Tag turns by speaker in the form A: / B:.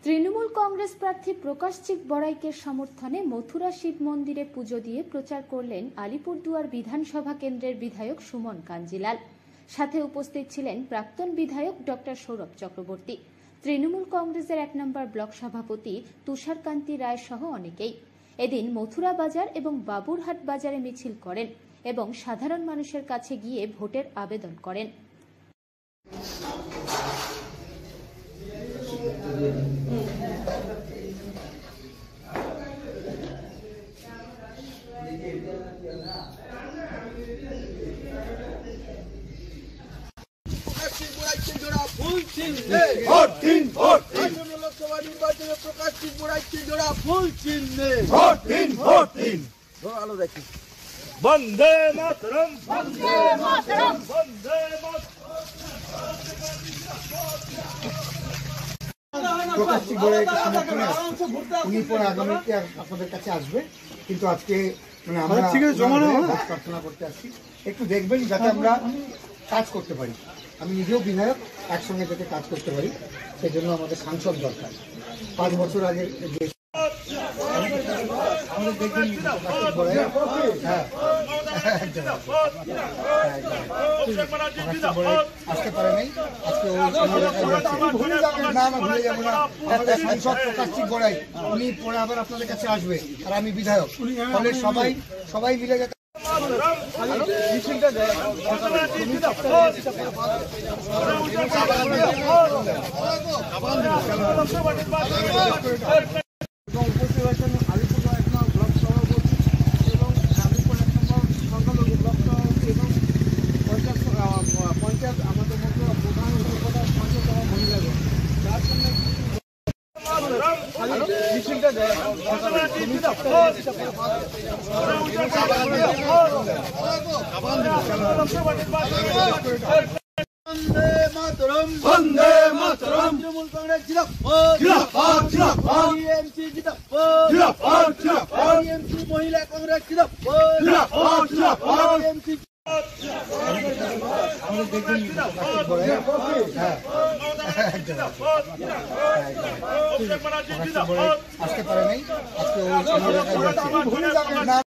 A: তৃণমূল কংগ্রেস প্রার্থী প্রকাশজিৎ বড়াইকের সমর্থনে মথুরা শিব মন্দিরে পুজো দিয়ে প্রচার করলেন আলিপুরদুয়ার বিধানসভা কেন্দ্রের বিধায়ক সুমন কাঞ্জিলাল। সাথে উপস্থিত ছিলেন প্রাক্তন বিধায়ক ডক্টর সৌরভ চক্রবর্তী, তৃণমূল কংগ্রেসের 1 নম্বর ব্লক সভাপতি তুষারকান্তি রায় সহ অনেকেই। এদিন মথুরা বাজার এবং বাবুরহাট বাজারে মিছিল করেন এবং সাধারণ মানুষের কাছে গিয়ে ভোটের আবেদন করেন।
B: প্রকাশজিৎ বড়াইকে জোড়া ফুল চিহ্নে আলো দেখি। বন্দে মাতরম, বন্দে মাতরম, বন্দে
C: প্রকাশজিৎ বড়াইকে সমর্থনে উনি পরে আগামীতে আপনাদের কাছে আসবে, কিন্তু আজকে মানে আমরা প্রার্থনা করতে আসছি। একটু দেখবেন যাতে আমরা কাজ করতে পারি। আমি নিজেও বিধায়ক, একসঙ্গে যাতে কাজ করতে পারি, সেই জন্য আমাদের সাংসদ দরকার। 5 বছর আগে যে আমাদের দেখবেন প্রকাশজিৎ বড়াই, হ্যাঁ আসতে পারে নাই, আজকে ভুলে যাবো না, আমাদের সাংসদ প্রকাশজিৎ বড়াই উনি পরে আবার আপনাদের কাছে আসবে, আর আমি বিধায়ক, ফলে সবাই মিলে যাতে
B: বন্দে মাতরম, তৃণমূল কংগ্রেস জিন্দাবাদ, টিএমসি জিন্দাবাদ, টিএমসি মহিলা কংগ্রেস জিন্দাবাদ, টিএমসি
C: আমাদের দেখবেন প্রকাশজিৎ বড়াই, হ্যাঁ আসতে পারে নাই, আজকে ভুলে যাবেন না।